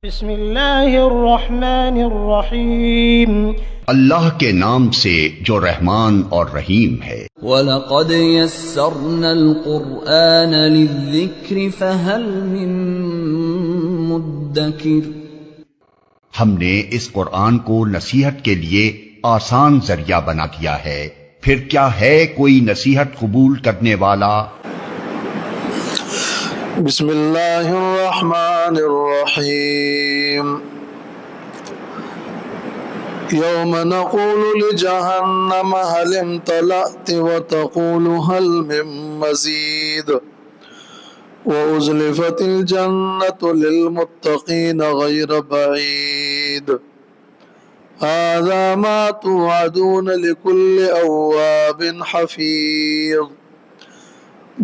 بسم اللہ الرحمن الرحیم اللہ کے نام سے جو رحمان اور رحیم ہے۔ وَلَقَدْ يَسَّرْنَا الْقُرْآنَ لِلذِّكْرِ فَهَلْ مِن مُدَّكِرٍ۔ ہم نے اس قرآن کو نصیحت کے لیے آسان ذریعہ بنا دیا ہے، پھر کیا ہے کوئی نصیحت قبول کرنے والا؟ بسم اللہ الرحمن الرحیم یوم نقول لجہنم هل امتلأت وتقول هل من مزید وأزلفت الجنة للمتقین غیر بعید هذا ما توعدون لكل أواب حفیظ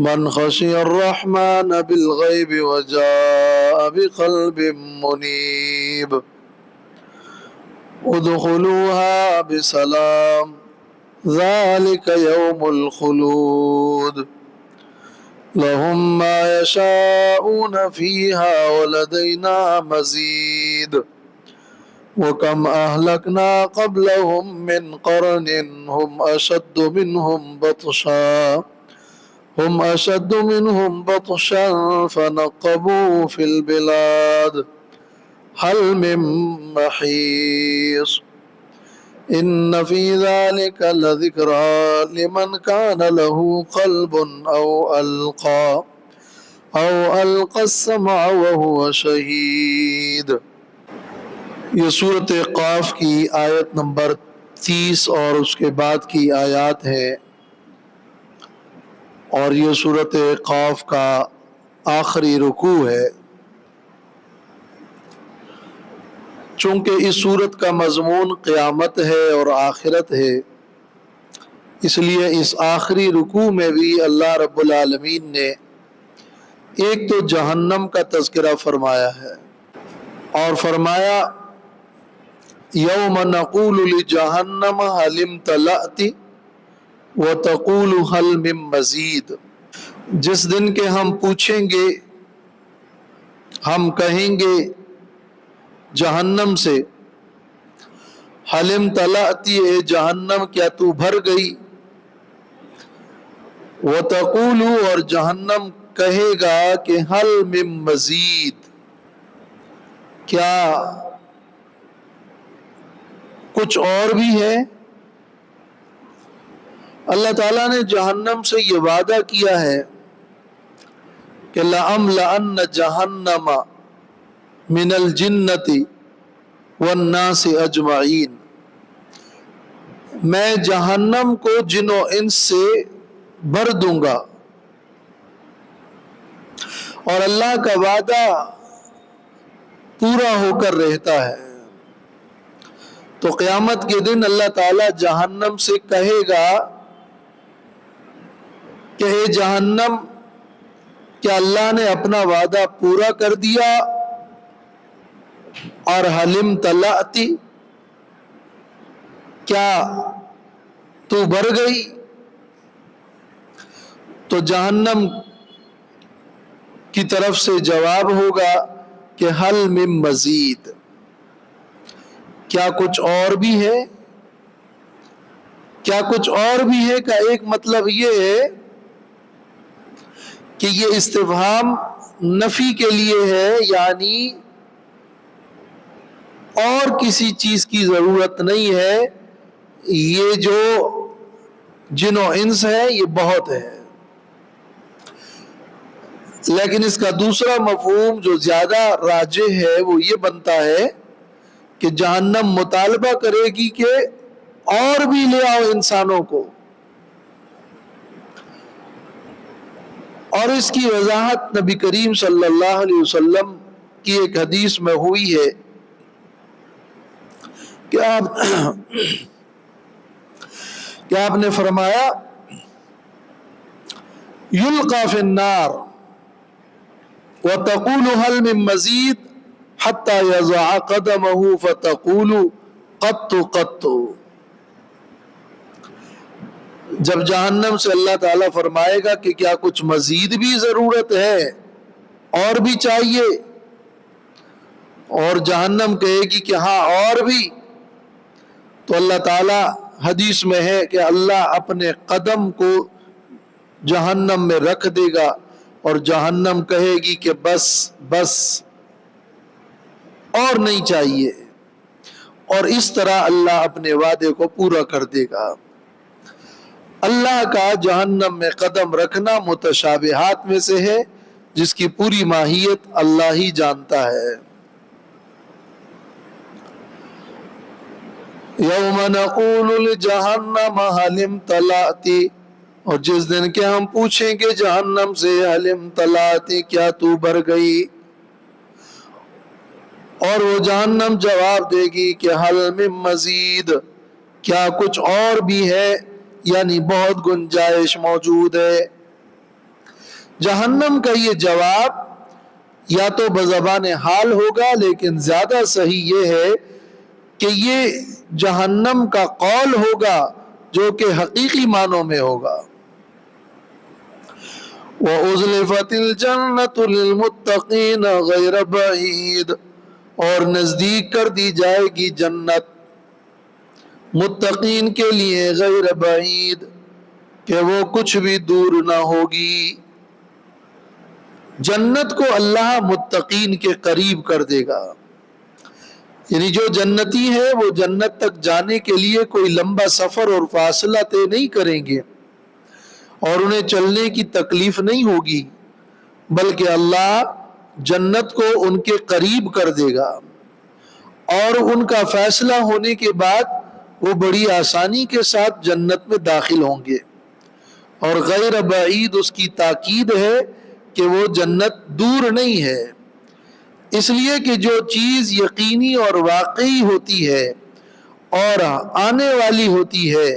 من خشی الرحمن بالغیب وجاء بقلب منیب ادخلوها بسلام ذلك يوم الخلود لهم ما يشاءون فيها ولدينا مزید وكم أهلكنا قبلهم من قرن هم أشد منهم بطشا فنقبوا في البلاد هل من محيص إن في ذلك لذكرى لمن كان له قلب أو ألقى السمع وهو شهيد۔ یہ سورۃ قاف کی آیت نمبر 30 اور اس کے بعد کی آیات ہے، اور یہ سورۃ قاف کا آخری رکوع ہے۔ چونکہ اس سورت کا مضمون قیامت ہے اور آخرت ہے، اس لیے اس آخری رکوع میں بھی اللہ رب العالمین نے ایک تو جہنم کا تذکرہ فرمایا ہے، اور فرمایا یوم نقول لجہنم هل امتلأت وتقول هل من مزید، جس دن کے ہم پوچھیں گے، ہم کہیں گے جہنم سے هل امتلأت، اے جہنم کیا تو بھر گئی، وتقول، اور جہنم کہے گا کہ هل من مزید، کیا کچھ اور بھی ہے۔ اللہ تعالیٰ نے جہنم سے یہ وعدہ کیا ہے کہ لَأَمْلَأَنَّ جَهَنَّمَ مِنَ الْجِنَّةِ وَالنَّاسِ أَجْمَعِينَ، میں جہنم کو جن و انس سے بھر دوں گا، اور اللہ کا وعدہ پورا ہو کر رہتا ہے۔ تو قیامت کے دن اللہ تعالیٰ جہنم سے کہے گا کہ اے جہنم، کیا اللہ نے اپنا وعدہ پورا کر دیا، اور هل امتلأت، کیا تو بھر گئی۔ تو جہنم کی طرف سے جواب ہوگا کہ هل من مزید، کیا کچھ اور بھی ہے، کیا کچھ اور بھی ہے کا ایک مطلب یہ ہے کہ یہ استفہام نفی کے لیے ہے، یعنی اور کسی چیز کی ضرورت نہیں ہے، یہ جو جن و انس ہے یہ بہت ہے۔ لیکن اس کا دوسرا مفہوم جو زیادہ راجح ہے وہ یہ بنتا ہے کہ جہنم مطالبہ کرے گی کہ اور بھی لے آؤ انسانوں کو، اور اس کی وضاحت نبی کریم صلی اللہ علیہ وسلم کی ایک حدیث میں ہوئی ہے کہ آپ نے فرمایا یلقى فی النار وتقول هل من مزید حتی یضع قدمه فتقول قط قط، جب جہنم سے اللہ تعالیٰ فرمائے گا کہ کیا کچھ مزید بھی ضرورت ہے، اور بھی چاہیے، اور جہنم کہے گی کہ ہاں اور بھی، تو اللہ تعالیٰ حدیث میں ہے کہ اللہ اپنے قدم کو جہنم میں رکھ دے گا اور جہنم کہے گی کہ بس بس اور نہیں چاہیے، اور اس طرح اللہ اپنے وعدے کو پورا کر دے گا۔ اللہ کا جہنم میں قدم رکھنا متشابہات میں سے ہے جس کی پوری ماہیت اللہ ہی جانتا ہے۔ یوم نقول لجہنم هل امتلأت، اور جس دن کے ہم پوچھیں گے جہنم سے هل امتلأت، کیا تو بھر گئی، اور وہ جہنم جواب دے گی کہ هل من مزید، کیا کچھ اور بھی ہے، یعنی بہت گنجائش موجود ہے۔ جہنم کا یہ جواب یا تو بزبان حال ہوگا، لیکن زیادہ صحیح یہ ہے کہ یہ جہنم کا قول ہوگا جو کہ حقیقی معنوں میں ہوگا۔ وَأُزْلِفَتِ الْجَنَّةُ لِلْمُتَّقِينَ غَيْرَ بَعِيدٍ، اور نزدیک کر دی جائے گی جنت متقین کے لیے غیر بعید، کہ وہ کچھ بھی دور نہ ہوگی۔ جنت کو اللہ متقین کے قریب کر دے گا، یعنی جو جنتی ہے وہ جنت تک جانے کے لیے کوئی لمبا سفر اور فاصلہ طے نہیں کریں گے اور انہیں چلنے کی تکلیف نہیں ہوگی، بلکہ اللہ جنت کو ان کے قریب کر دے گا، اور ان کا فیصلہ ہونے کے بعد وہ بڑی آسانی کے ساتھ جنت میں داخل ہوں گے۔ اور غیر بعید اس کی تاکید ہے کہ وہ جنت دور نہیں ہے، اس لیے کہ جو چیز یقینی اور واقعی ہوتی ہے اور آنے والی ہوتی ہے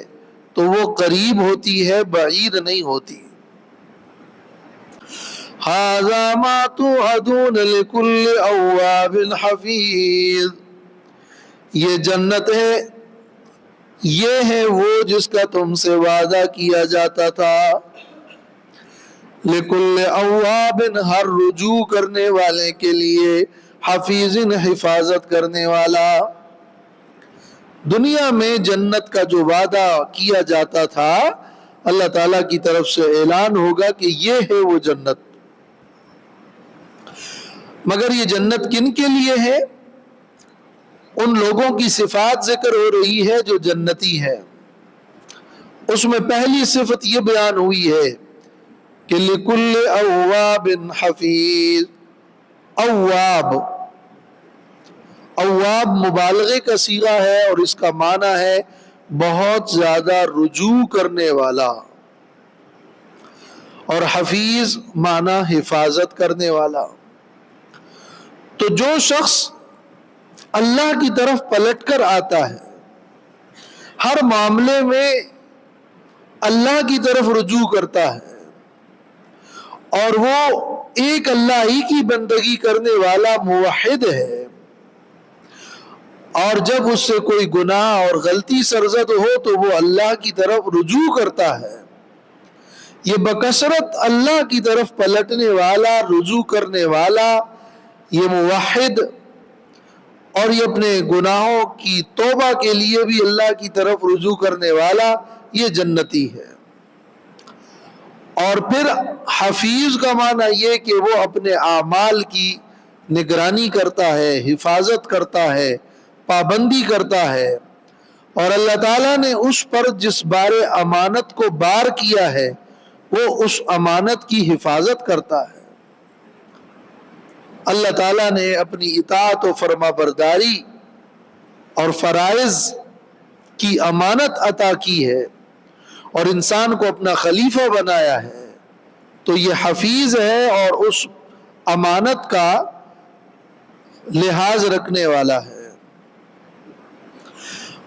تو وہ قریب ہوتی ہے، بعید نہیں ہوتی۔ ھذا ما توعدون لکل اواب حفیظ، یہ جنت ہے، یہ ہے وہ جس کا تم سے وعدہ کیا جاتا تھا۔ لکل اواب، ہر رجوع کرنے والے کے لیے، حفیظ، حفاظت کرنے والا۔ دنیا میں جنت کا جو وعدہ کیا جاتا تھا اللہ تعالیٰ کی طرف سے اعلان ہوگا کہ یہ ہے وہ جنت، مگر یہ جنت کن کے لیے ہے؟ ان لوگوں کی صفات ذکر ہو رہی ہے جو جنتی ہے۔ اس میں پہلی صفت یہ بیان ہوئی ہے کہ لکل اواب حفیظ۔ اواب، اواب مبالغے کا صیغہ ہے اور اس کا معنی ہے بہت زیادہ رجوع کرنے والا، اور حفیظ معنی حفاظت کرنے والا۔ تو جو شخص اللہ کی طرف پلٹ کر آتا ہے، ہر معاملے میں اللہ کی طرف رجوع کرتا ہے، اور وہ ایک اللہ ہی کی بندگی کرنے والا موحد ہے، اور جب اس سے کوئی گناہ اور غلطی سرزد ہو تو وہ اللہ کی طرف رجوع کرتا ہے، یہ بکثرت اللہ کی طرف پلٹنے والا، رجوع کرنے والا، یہ موحد، اور یہ اپنے گناہوں کی توبہ کے لیے بھی اللہ کی طرف رجوع کرنے والا، یہ جنتی ہے۔ اور پھر حفیظ کا معنی یہ کہ وہ اپنے اعمال کی نگرانی کرتا ہے، حفاظت کرتا ہے، پابندی کرتا ہے، اور اللہ تعالیٰ نے اس پر جس بار امانت کو بار کیا ہے وہ اس امانت کی حفاظت کرتا ہے۔ اللہ تعالیٰ نے اپنی اطاعت و فرما برداری اور فرائض کی امانت عطا کی ہے اور انسان کو اپنا خلیفہ بنایا ہے، تو یہ حفیظ ہے اور اس امانت کا لحاظ رکھنے والا ہے۔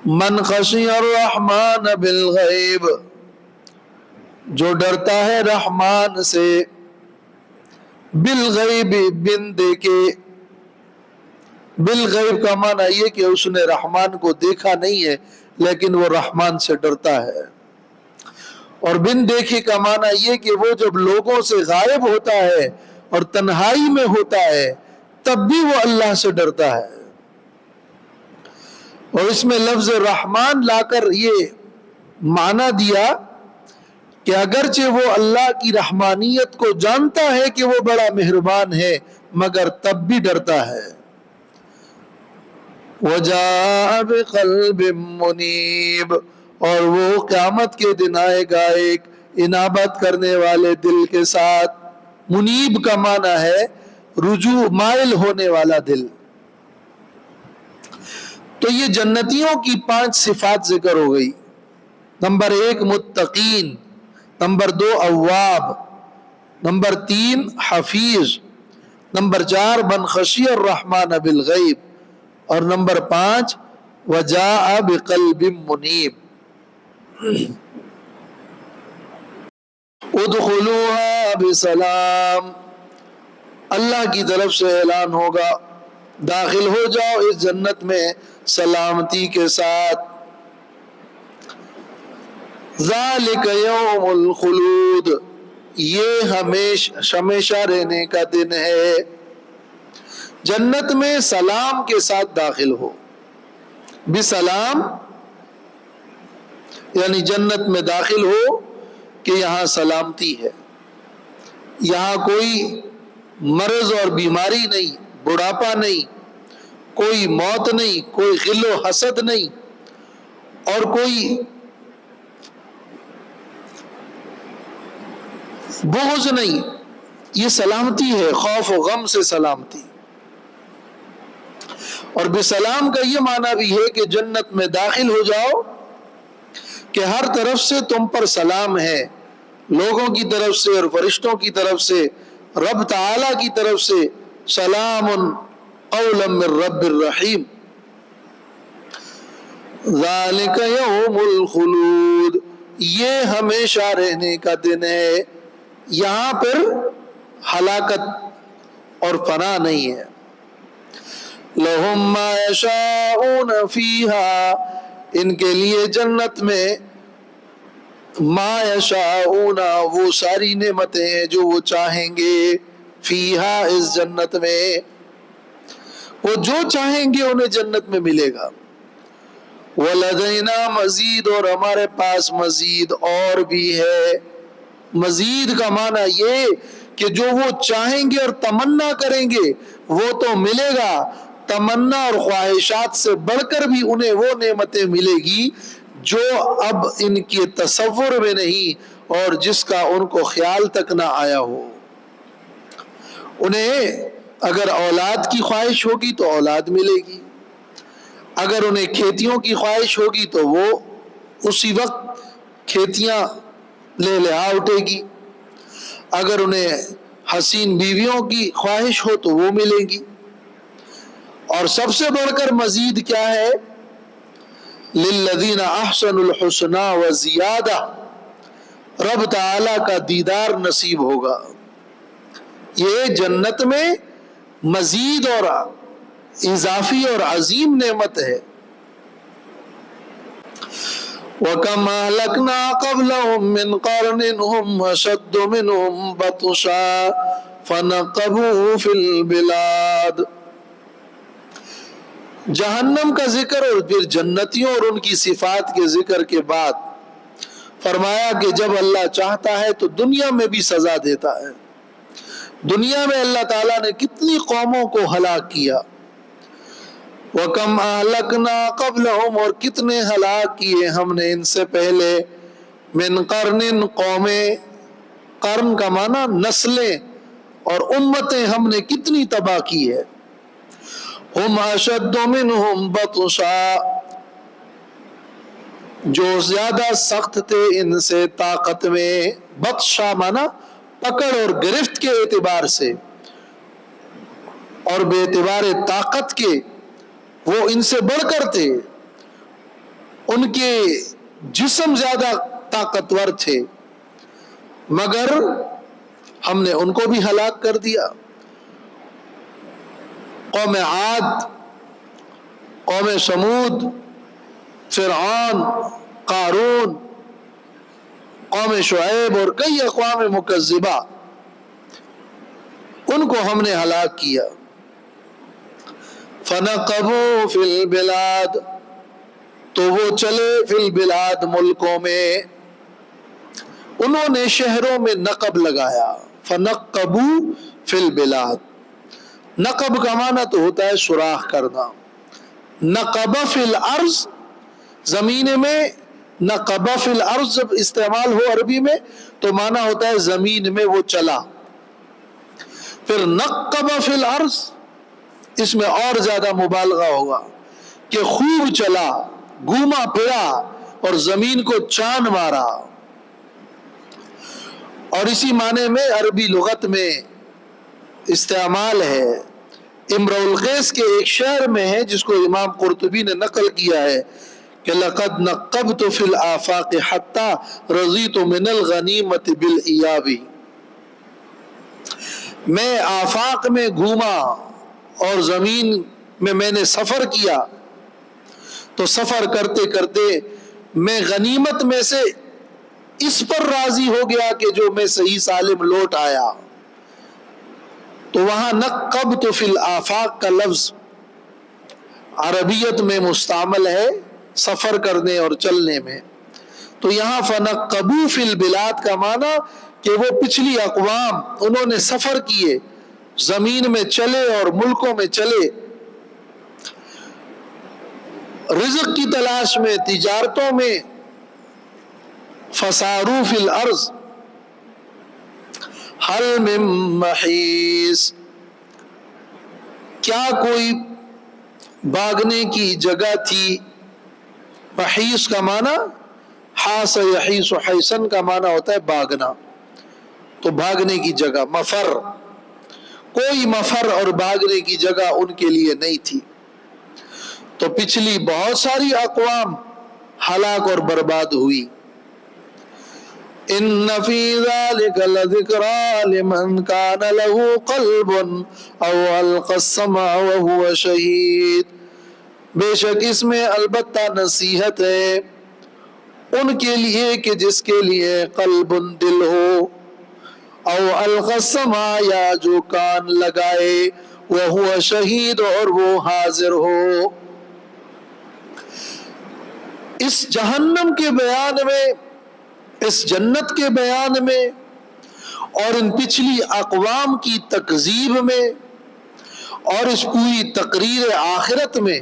من خشی الرحمن بالغیب، جو ڈرتا ہے رحمان سے، بالغیب، بن دیکھے۔ بالغیب کا معنی یہ کہ اس نے رحمان کو دیکھا نہیں ہے لیکن وہ رحمان سے ڈرتا ہے، اور بن دیکھے کا معنی یہ کہ وہ جب لوگوں سے غائب ہوتا ہے اور تنہائی میں ہوتا ہے تب بھی وہ اللہ سے ڈرتا ہے. اور اس میں لفظ رحمان لا کر یہ معنی دیا کہ اگرچہ وہ اللہ کی رحمانیت کو جانتا ہے کہ وہ بڑا مہربان ہے مگر تب بھی ڈرتا ہے. وَجَاءَ بِقَلْبٍ مُنِيبٍ، اور وہ قیامت کے دن آئے گا ایک انابت کرنے والے دل کے ساتھ. منیب کا معنی ہے رجوع، مائل ہونے والا دل. تو یہ جنتیوں کی 5 صفات ذکر ہو گئی. نمبر 1 متقین، نمبر 2 اواب، نمبر 3 حفیظ، نمبر 4 من خشی الرحمن بالغیب، اور نمبر 5 وجاء بقلب منیب. ادخلوها بسلام، اللہ کی طرف سے اعلان ہوگا داخل ہو جاؤ اس جنت میں سلامتی کے ساتھ. ذالک یوم الخلود، یہ ہمیشہ رہنے کا دن ہے. جنت میں سلام کے ساتھ داخل ہو. بسلام یعنی جنت میں داخل ہو کہ یہاں سلامتی ہے، یہاں کوئی مرض اور بیماری نہیں، بڑھاپا نہیں، کوئی موت نہیں، کوئی غل و حسد نہیں، اور کوئی بغض نہیں. یہ سلامتی ہے، خوف و غم سے سلامتی. اور بسلام کا یہ معنی بھی ہے کہ جنت میں داخل ہو جاؤ کہ ہر طرف سے تم پر سلام ہے، لوگوں کی طرف سے اور فرشتوں کی طرف سے، رب تعالی کی طرف سے. سلام قولا من رب الرحیم. ذالک یوم الخلود، یہ ہمیشہ رہنے کا دن ہے. یہاں پر ہلاکت اور فنا نہیں ہے. لہم ما یشاءون فیہا، ان کے لیے جنت میں ما یشاءون، وہ ساری نعمتیں ہیں جو وہ چاہیں گے. فیہا، اس جنت میں وہ جو چاہیں گے انہیں جنت میں ملے گا. وَلَدَيْنَا مزید، اور ہمارے پاس مزید اور بھی ہے. مزید کا معنی یہ کہ جو وہ چاہیں گے اور تمنا کریں گے وہ تو ملے گا. تمنا اور خواہشات سے بڑھ کر بھی انہیں وہ نعمتیں ملے گی جو اب ان کے تصور میں نہیں اور جس کا ان کو خیال تک نہ آیا ہو. انہیں اگر اولاد کی خواہش ہوگی تو اولاد ملے گی، اگر انہیں کھیتیوں کی خواہش ہوگی تو وہ اسی وقت کھیتیاں لے آ اٹھے گی، اگر انہیں حسین بیویوں کی خواہش ہو تو وہ ملے گی. اور سب سے بڑھ کر مزید کیا ہے؟ للذین احسنوا الحسنى وزیادہ، رب تعالی کا دیدار نصیب ہوگا. یہ جنت میں مزید اور اضافی اور عظیم نعمت ہے. وَكَمْ أَهْلَكْنَا قَبْلَهُمْ مِنْ قَرْنٍ هُمْ أَشَدُّ مِنْهُمْ بَطْشًا فَنَقَّبُوا فِي الْبِلَادِ. جہنم کا ذکر اور پھر جنتیوں اور ان کی صفات کے ذکر کے بعد فرمایا کہ جب اللہ چاہتا ہے تو دنیا میں بھی سزا دیتا ہے. دنیا میں اللہ تعالیٰ نے کتنی قوموں کو ہلاک کیا. وَكَمْ أَهْلَكْنَا قَبْلَهُمْ، اور کتنے ہلاک کیے ہم نے ان سے پہلے. مِنْ قَرْنٍ، قومیں، قرن کا معنی نسلیں اور امتیں ہم نے کتنی تباہ کی ہے. ہم اشد منہم بطشا، جو زیادہ سخت تھے ان سے طاقت میں. بطشا مانا پکڑ اور گرفت کے اعتبار سے، اور بے اعتبار طاقت کے وہ ان سے بڑھ کر تھے. ان کے جسم زیادہ طاقتور تھے مگر ہم نے ان کو بھی ہلاک کر دیا. قوم عاد، قوم سمود، فرعون، قارون، قوم شعیب اور کئی اقوام مکذبہ، ان کو ہم نے ہلاک کیا. فنقبوا فی البلاد، تو وہ چلے فی البلاد ملکوں میں، انہوں نے شہروں میں نقب لگایا. فنقبوا فی البلاد، نقب کا معنی تو ہوتا ہے سوراخ کرنا. نقب فی الارض، زمین میں، نقب فی الارض جب استعمال ہو عربی میں تو معنی ہوتا ہے زمین میں وہ چلا. پھر نقب فی الارض، اس میں اور زیادہ مبالغہ ہوگا کہ خوب چلا، گھوما پھرا اور زمین کو چاند مارا. اور اسی معنی میں عربی لغت میں استعمال ہے. امرؤ القیس کے ایک شعر میں ہے جس کو امام قرطبی نے نقل کیا ہے کہ لقد نقبت فی الآفاق حتی رضیت من الغنیمت بالایاب، میں آفاق میں گھوما اور زمین میں نے سفر کیا تو سفر کرتے کرتے میں غنیمت میں سے اس پر راضی ہو گیا کہ جو میں صحیح سالم لوٹ آیا. تو وہاں نقبت فی الآفاق کا لفظ عربیت میں مستعمل ہے سفر کرنے اور چلنے میں. تو یہاں فنقبوا فی البلاد کا معنی کہ وہ پچھلی اقوام انہوں نے سفر کیے، زمین میں چلے اور ملکوں میں چلے، رزق کی تلاش میں، تجارتوں میں. فساروا فی الارض حل من محیص، کیا کوئی بھاگنے کی جگہ تھی. محیص کا معنی حاس یحیص حیصن کا معنی ہوتا ہے بھاگنا، تو بھاگنے کی جگہ، مفر، کوئی مفر اور بھاگنے کی جگہ ان کے لیے نہیں تھی. تو پچھلی بہت ساری اقوام ہلاک اور برباد ہوئی. ان فی ذلک لذکری لمن کان له قلب او القى السمع وهو شہید، بے شک اس میں البتہ نصیحت ہے ان کے لیے کہ جس کے لیے قلب دل ہو، او القى السمع یا جو کان لگائے، وهو شہید اور وہ حاضر ہو. اس جہنم کے بیان میں، اس جنت کے بیان میں اور ان پچھلی اقوام کی تکذیب میں اور اس پوری تقریر آخرت میں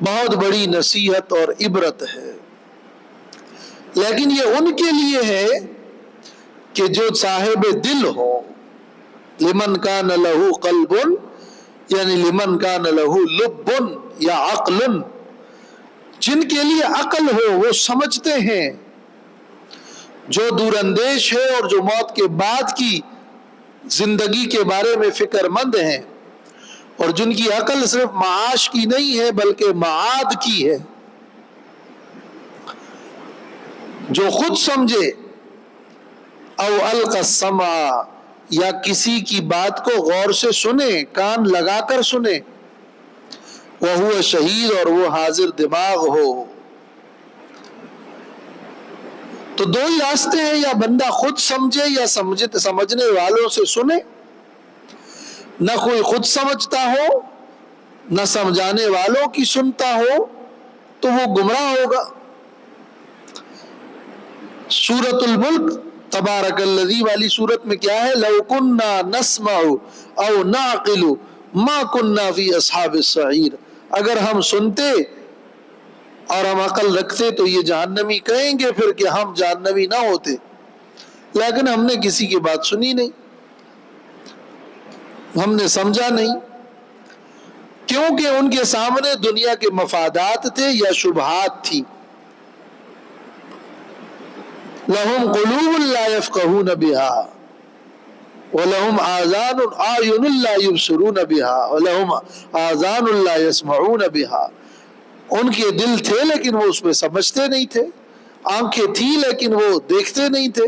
بہت بڑی نصیحت اور عبرت ہے. لیکن یہ ان کے لیے ہے کہ جو صاحب دل ہو. لمن کان لہ قلب یعنی لمن کان لہ لب یا عقل، جن کے لیے عقل ہو، وہ سمجھتے ہیں، جو دور اندیش ہے اور جو موت کے بعد کی زندگی کے بارے میں فکر مند ہیں، اور جن کی عقل صرف معاش کی نہیں ہے بلکہ معاد کی ہے. جو خود سمجھے، او القى السمع یا کسی کی بات کو غور سے سنے، کان لگا کر سنے، وہو شہید اور وہ حاضر دماغ ہو. تو دو ہی راستے ہیں، یا بندہ خود سمجھے یا سمجھنے والوں سے سنے. نہ کوئی خود سمجھتا ہو نہ سمجھانے والوں کی سنتا ہو تو وہ گمراہ ہوگا. سورۃ الملک تبارک الذی والی سورت میں کیا ہے؟ لو کننا نسمع او نعقل ما کننا فی اصحاب السعیر، اگر ہم سنتے اور ہم عقل رکھتے تو یہ جہنمی کہیں گے پھر کہ ہم جہنمی نہ ہوتے، لیکن ہم نے کسی کی بات سنی نہیں، ہم نے سمجھا نہیں، کیونکہ ان کے سامنے دنیا کے مفادات تھے یا شبہات تھی. لہم قلوب لا یفقہون بہا وَلَهُمْ آذَانٌ أَعْيُنٌ لَا يُبْصِرُونَ بِهَا وَلَهُمْ آذَانٌ لَا يَسْمَعُونَ بِهَا. ان کے دل تھے لیکن وہ اس میں سمجھتے نہیں تھے، آنکھیں تھی لیکن وہ دیکھتے نہیں تھے،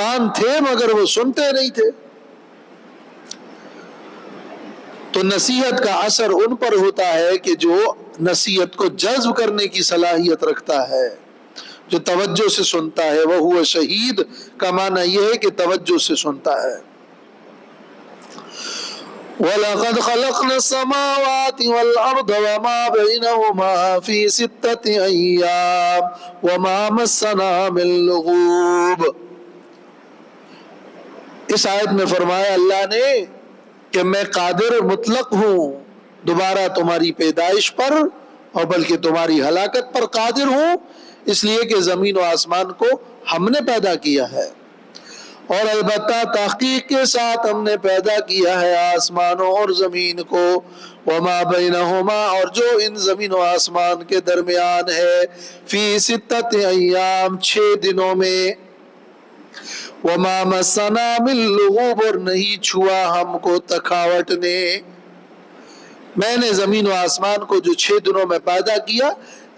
کان تھے مگر وہ سنتے نہیں تھے. تو نصیحت کا اثر ان پر ہوتا ہے کہ جو نصیحت کو جذب کرنے کی صلاحیت رکھتا ہے، جو توجہ سے سنتا ہے. وہ شہید کا معنی یہ ہے کہ توجہ سے سنتا ہے. وَلَقَدْ خَلَقْنَا السَّمَاوَاتِ وَالْأَرْضَ وَمَا بَيْنَهُمَا فِي سِتَّةِ أَيَّامٍ وَمَا مَسَّنَا مِن لُغُوبٍ۔ اس آیت میں فرمایا اللہ نے کہ میں قادر مطلق ہوں دوبارہ تمہاری پیدائش پر اور بلکہ تمہاری ہلاکت پر قادر ہوں، اس لیے کہ زمین و آسمان کو ہم نے پیدا کیا ہے، اور البتہ تحقیق کے ساتھ ہم نے پیدا کیا ہے آسمانوں اور زمین کو، وما بینہما، اور جو ان زمین و آسمان کے درمیان ہے، فی ستۃ ایام، 6 دنوں میں، وما مسنا من لغوب، اور نہیں چھوا ہم کو تکھاوٹ نے۔ میں نے زمین و آسمان کو جو 6 دنوں میں پیدا کیا،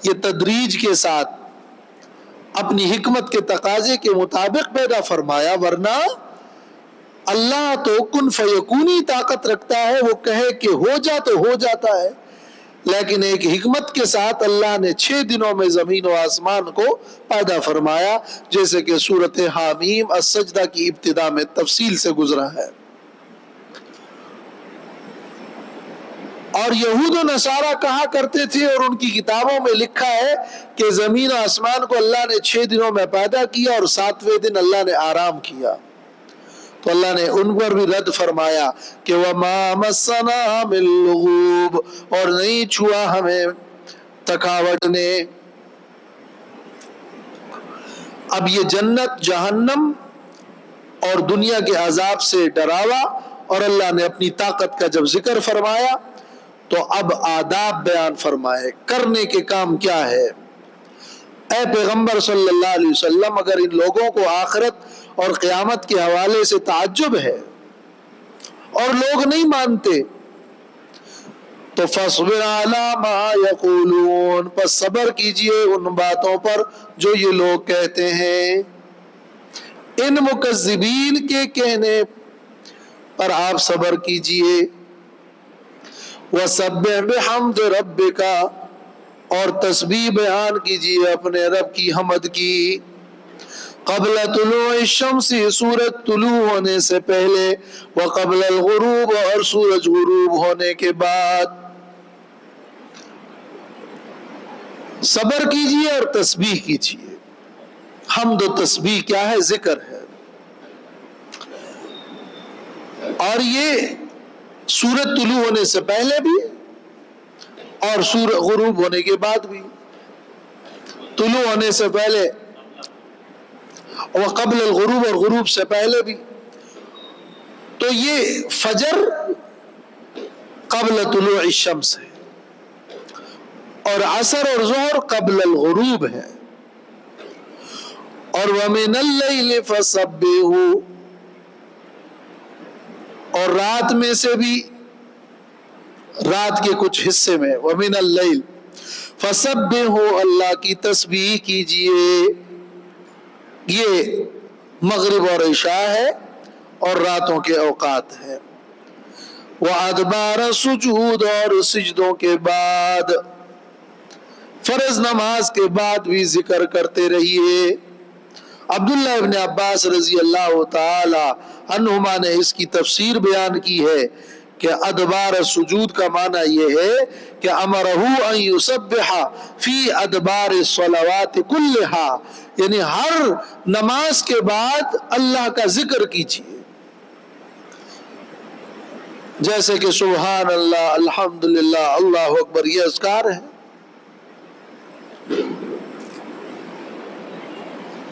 یہ تدریج کے ساتھ اپنی حکمت کے تقاضے کے مطابق پیدا فرمایا، ورنہ اللہ تو کن فیکونی طاقت رکھتا ہے، وہ کہے کہ ہو جا تو ہو جاتا ہے، لیکن ایک حکمت کے ساتھ اللہ نے 6 دنوں میں زمین و آسمان کو پیدا فرمایا، جیسے کہ سورۃ حامیم السجدہ کی ابتدا میں تفصیل سے گزرا ہے۔ اور یہود و نصارہ کہا کرتے تھے، اور ان کی کتابوں میں لکھا ہے کہ زمین و آسمان کو اللہ نے 6 دنوں میں پیدا کیا اور 7ویں دن اللہ نے آرام کیا، تو اللہ نے ان پر بھی رد فرمایا کہ وَمَا مَسَّنَا مِن لُغُوبٍ، اور نہیں چھوا ہمیں تھکاوٹ نے۔ اب یہ جنت، جہنم اور دنیا کے عذاب سے ڈراوا، اور اللہ نے اپنی طاقت کا جب ذکر فرمایا تو اب آداب بیان فرمائے، کرنے کے کام کیا ہے۔ اے پیغمبر صلی اللہ علیہ وسلم، اگر ان لوگوں کو آخرت اور قیامت کے حوالے سے تعجب ہے اور لوگ نہیں مانتے تو فَاصْبِرْ عَلَىٰ مَا يَقُولُونَ، پس صبر کیجئے ان باتوں پر جو یہ لوگ کہتے ہیں، ان مکذبین کے کہنے پر آپ صبر کیجئے۔ وَسَبِّحْ بِحَمْدِ رَبِّكَ، اور تسبیح بیان کیجئے اپنے رب کی حمد کی، قبل طلوع الشمس، سورج طلوع ہونے سے پہلے، وقبل الغروب، اور سورج غروب ہونے کے بعد۔ صبر کیجئے اور تسبیح کیجئے۔ حمد و تسبیح کیا ہے؟ ذکر ہے، اور یہ سورج طلوع ہونے سے پہلے بھی اور سورج غروب ہونے کے بعد بھی۔ طلوع ہونے سے پہلے وقبل الغروب، اور غروب سے پہلے بھی، تو یہ فجر قبل طلوع الشمس ہے، اور عصر اور ظہر قبل الغروب ہے، اور وَمِنَ اللَّيْلِ فَسَبِّحُوا، اور رات میں سے بھی، رات کے کچھ حصے میں، وَمِنَ اللَّيْلِ فَسَبِّحُوا، اللہ کی تسبیح کیجئے۔ یہ مغرب اور عشاء ہے اور راتوں کے اوقات ہے۔ وَأَدْبَارَ السُّجُودِ، اور سجدوں کے بعد، فرض نماز کے بعد بھی ذکر کرتے رہیے۔ عبداللہ ابن عباس رضی اللہ تعالی عنہما نے اس کی تفسیر بیان کی ہے کہ ادبار السجود کا معنی یہ ہے کہ امرہ ان یسبح فی ادبار الصلوات کلہا، یعنی ہر نماز کے بعد اللہ کا ذکر کیجیے، جیسے کہ سبحان اللہ، الحمدللہ، اللہ اکبر، یہ اذکار ہے۔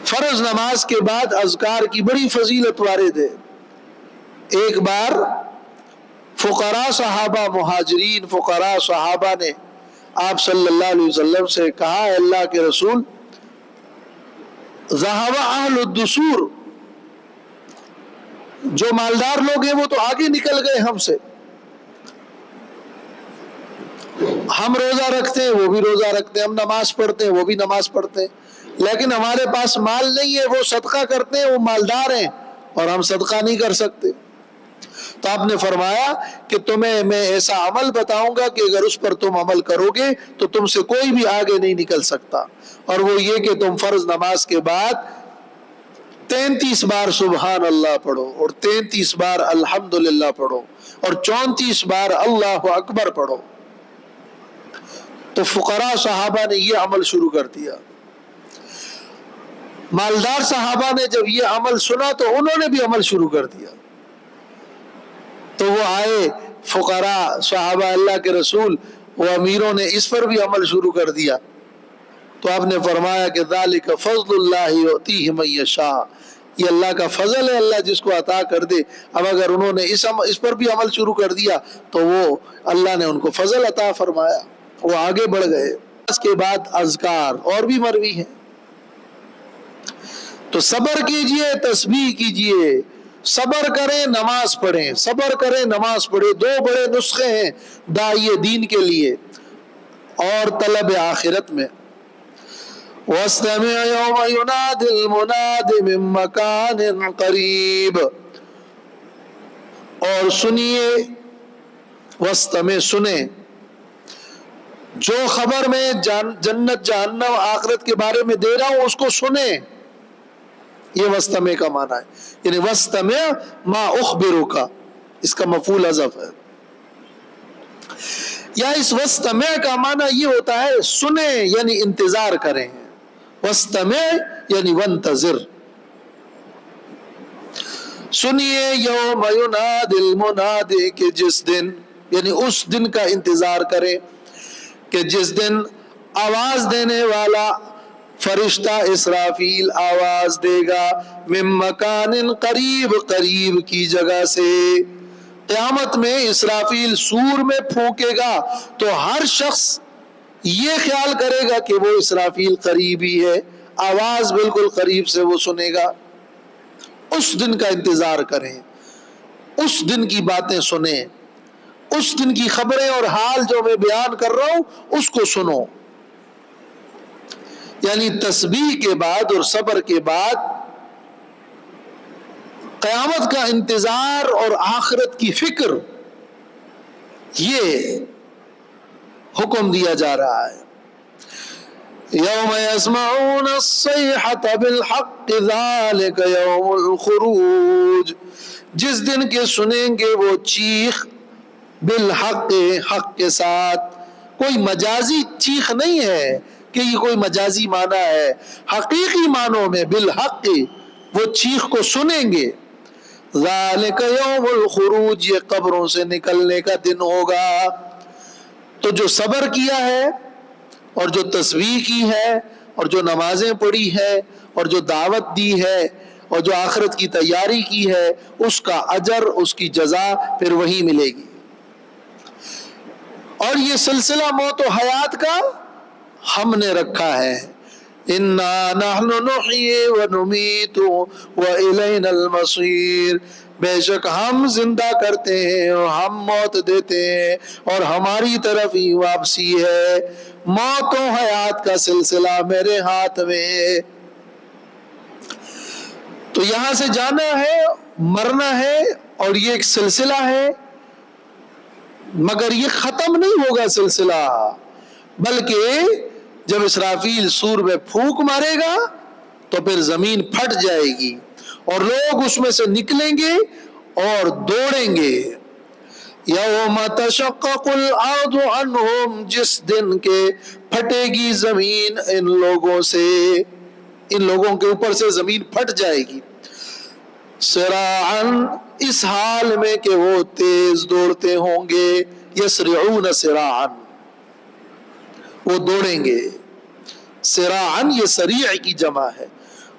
فرض نماز کے بعد اذکار کی بڑی فضیلت وارد ہے۔ ایک بار فقراء صحابہ، مہاجرین فقراء صحابہ نے آپ صلی اللہ علیہ وسلم سے کہا، اے اللہ کے رسول، ذہب اہل الدثور، جو مالدار لوگ ہیں وہ تو آگے نکل گئے ہم سے، ہم روزہ رکھتے ہیں وہ بھی روزہ رکھتے ہیں، ہم نماز پڑھتے ہیں وہ بھی نماز پڑھتے ہیں، لیکن ہمارے پاس مال نہیں ہے، وہ صدقہ کرتے ہیں، وہ مالدار ہیں اور ہم صدقہ نہیں کر سکتے۔ تو آپ نے فرمایا کہ تمہیں میں ایسا عمل بتاؤں گا کہ اگر اس پر تم عمل کرو گے تو تم سے کوئی بھی آگے نہیں نکل سکتا، اور وہ یہ کہ تم فرض نماز کے بعد 33 بار سبحان اللہ پڑھو اور 33 بار الحمدللہ پڑھو، اور 34 بار اللہ اکبر پڑھو۔ تو فقراء صحابہ نے یہ عمل شروع کر دیا۔ مالدار صحابہ نے جب یہ عمل سنا تو انہوں نے بھی عمل شروع کر دیا۔ تو وہ آئے فقراء صحابہ اللہ کے رسول، وہ امیروں نے اس پر بھی عمل شروع کر دیا۔ تو آپ نے فرمایا کہ ذالک فضل اللہ یؤتیہ من یشاء، یہ اللہ کا فضل ہے، اللہ جس کو عطا کر دے۔ اب اگر انہوں نے اس پر بھی عمل شروع کر دیا تو وہ اللہ نے ان کو فضل عطا فرمایا، وہ آگے بڑھ گئے۔ اس کے بعد اذکار اور بھی مروی ہیں۔ تو صبر کیجئے، تسبیح کیجئے، صبر کریں نماز پڑھیں، صبر کریں نماز پڑھیں، دو بڑے نسخے ہیں داعی دین کے لیے اور طلب آخرت میں۔ وَاسْتَمِعْ يَوْمَ يُنَادِ الْمُنَادِ مِن مَّكَانٍ قَرِيبٍ، اور سنیے، وَاسْتَمِعْ سنیں، جو خبر میں جنت جہنم آخرت کے بارے میں دے رہا ہوں اس کو سنیں، یہ وَاسْتَمِعْ کا معنی ہے، یعنی وَاسْتَمِعْ مَا أُخْبِرُكَ، اس کا مفعول حذف ہے۔ یا اس وَاسْتَمِعْ کا معنی یہ ہوتا ہے سنیں یعنی انتظار کریں، وَاسْتَمِعْ یعنی وَانتظر۔ سنیے یوم ینادی المنادی، کہ جس دن، یعنی اس دن کا انتظار کریں کہ جس دن آواز دینے والا فرشتہ اسرافیل آواز دے گا، من مکان قریب، قریب کی جگہ سے۔ قیامت میں اسرافیل سور میں پھونکے گا تو ہر شخص یہ خیال کرے گا کہ وہ اسرافیل قریب ہی ہے، آواز بالکل قریب سے وہ سنے گا۔ اس دن کا انتظار کریں، اس دن کی باتیں سنیں، اس دن کی خبریں اور حال جو میں بیان کر رہا ہوں اس کو سنو۔ یعنی تسبیح کے بعد اور صبر کے بعد قیامت کا انتظار اور آخرت کی فکر، یہ حکم دیا جا رہا ہے۔ یوم یسمعون الصیحة بالحق ذالک یوم الخروج، جس دن کے سنیں گے وہ چیخ، بالحق، حق کے ساتھ، کوئی مجازی چیخ نہیں ہے کہ یہ کوئی مجازی معنی ہے، حقیقی معنوں میں بالحق وہ چیخ کو سنیں گے۔ ذالک یوم الخروج، یہ قبروں سے نکلنے کا دن ہوگا۔ تو جو صبر کیا ہے اور جو تسبیح کی ہے اور جو نمازیں پڑھی ہے اور جو دعوت دی ہے اور جو آخرت کی تیاری کی ہے، اس کا اجر، اس کی جزا پھر وہی ملے گی۔ اور یہ سلسلہ موت و حیات کا ہم نے رکھا ہے، اِنَّا نَحْنُ نُحْيِي وَنُمِيتُ وَإِلَيْنَا الْمَصِيرُ، بے شک ہم زندہ کرتے ہیں اور ہم موت دیتے ہیں اور ہماری طرف ہی واپسی ہے۔ موت و حیات کا سلسلہ میرے ہاتھ میں ہے۔ تو یہاں سے جانا ہے، مرنا ہے، اور یہ ایک سلسلہ ہے، مگر یہ ختم نہیں ہوگا سلسلہ، بلکہ جب اسرافیل سور میں پھونک مارے گا تو پھر زمین پھٹ جائے گی اور لوگ اس میں سے نکلیں گے اور دوڑیں گے۔ یوم تشقق الارض عنہم، جس دن کے پھٹے گی زمین ان لوگوں سے، ان لوگوں کے اوپر سے زمین پھٹ جائے گی۔ سراعاً، اس حال میں کہ وہ تیز دوڑتے ہوں گے، یسرعون سراعاً، وہ دوڑیں گے۔ سراعاً یہ سریع کی جمع ہے،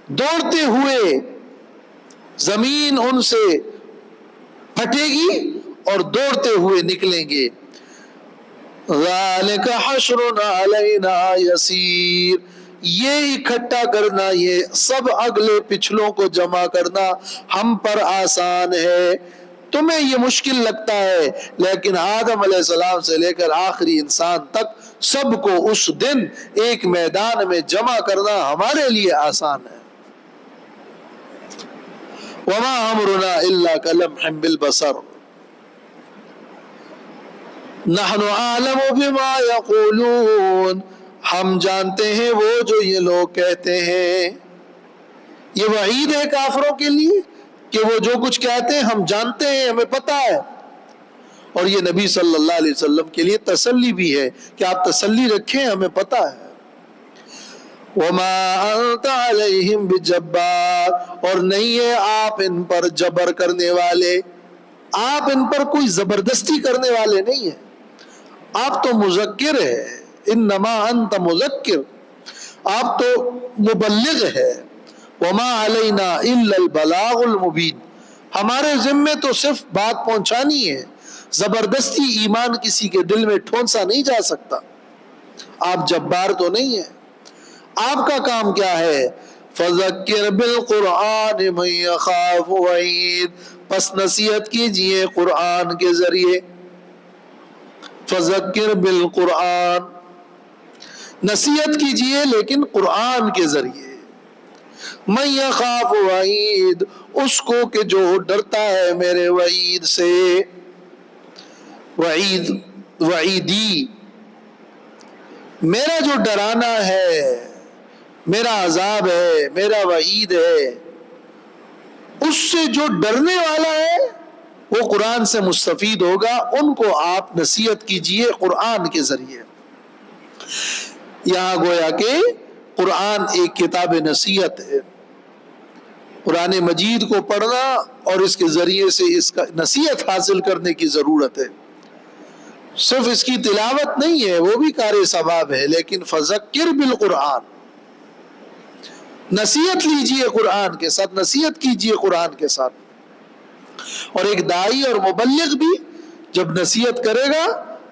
دوڑتے ہوئے زمین ان سے پھٹے گی اور دوڑتے ہوئے نکلیں گے۔ ذالک حشر علینا یسیر، یہ اکٹھا کرنا، یہ سب اگلے پچھلوں کو جمع کرنا ہم پر آسان ہے۔ تمہیں یہ مشکل لگتا ہے، لیکن آدم علیہ السلام سے لے کر آخری انسان تک سب کو اس دن ایک میدان میں جمع کرنا ہمارے لیے آسان ہے۔ وما امرنا الا کلمح بالبصر نحن اعلم بما یقولون، ہم جانتے ہیں وہ جو یہ لوگ کہتے ہیں۔ یہ وعید ہے کافروں کے لیے کہ وہ جو کچھ کہتے ہیں ہم جانتے ہیں، ہمیں پتہ ہے۔ اور یہ نبی صلی اللہ علیہ وسلم کے لیے تسلی بھی ہے کہ آپ تسلی رکھیں، ہمیں پتہ ہے۔ وَمَا أَنْتَ عَلَيْهِمْ بِجَبَّارٍ، اور نہیں ہے آپ ان پر جبر کرنے والے، آپ ان پر کوئی زبردستی کرنے والے نہیں ہیں، آپ تو مذکر ہے، انما انت مذکر، آپ تو مبلغ ہے۔ وما علینا الا البلاغ المبین، ہمارے ذمے تو صرف بات پہنچانی ہے، زبردستی ایمان کسی کے دل میں ٹھونسا نہیں جا سکتا۔ آپ جبار تو نہیں ہیں، آپ کا کام کیا ہے؟ فذکر بالقرآن من یخاف وعید، پس نصیحت کیجئے قرآن کے ذریعے، فذکر بالقرآن، نصیحت کیجئے لیکن قرآن کے ذریعے، من یخاف وعید، اس کو کہ جو ڈرتا ہے میرے وعید سے، وعید وعیدی، میرا جو ڈرانا ہے، میرا عذاب ہے، میرا وعید ہے، اس سے جو ڈرنے والا ہے وہ قرآن سے مستفید ہوگا، ان کو آپ نصیحت کیجئے قرآن کے ذریعے۔ یہاں گویا کہ قرآن ایک کتاب نصیحت ہے، قرآن مجید کو پڑھنا اور اس کے ذریعے سے اس کا نصیحت حاصل کرنے کی ضرورت ہے، صرف اس کی تلاوت نہیں ہے، وہ بھی کار ثواب ہے، لیکن فذکر بالقرآن، نصیحت لیجئے قرآن کے ساتھ، نصیحت کیجئے قرآن کے ساتھ۔ اور ایک داعی اور مبلغ بھی جب نصیحت کرے گا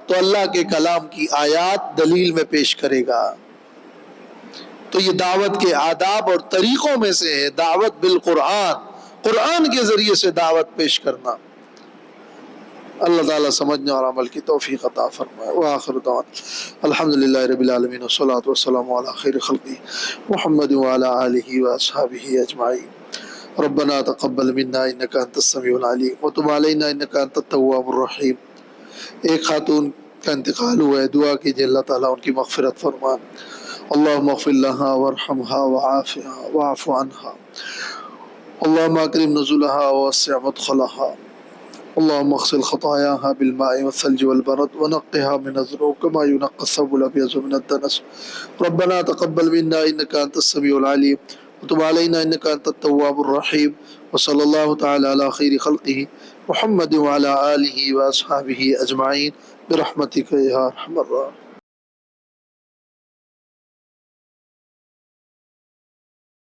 تو اللہ کے کلام کی آیات دلیل میں پیش کرے گا۔ تو یہ دعوت کے آداب اور طریقوں میں سے ہے دعوت بالقرآن، قرآن کے ذریعے سے دعوت پیش کرنا۔ اللہ تعالیٰ سمجھنے اور عمل کی توفیق عطا فرمائے۔ وآخر دعوانا الحمدللہ رب العالمین والصلاة والسلام علی خیر خلقہ محمد وعلی آلہ واصحابہ اجمعین۔ ربنا تقبل منا انک انت السمیع العلیم وتب علینا انک انت التواب الرحیم۔ ایک خاتون کا انتقال ہوا ہے، دعا کیجئے اللہ تعالیٰ ان کی مغفرت فرما۔ اللہم اغفر لها وارحمها وعافها واعف عنها، اللہم اکرم نزلها ووسع مدخلها، اللهم اغسل خطاياها بالماء والثلج والبرد ونقها من الذنوب كما ينقى الثوب الابيض من الدنس۔ ربنا تقبل منا انك انت السميع العليم وتب علينا انك انت التواب الرحيم، وصلى الله تعالى على خير خلقه محمد وعلى آله واصحابه اجمعين برحمتك يا ارحم الراحمين۔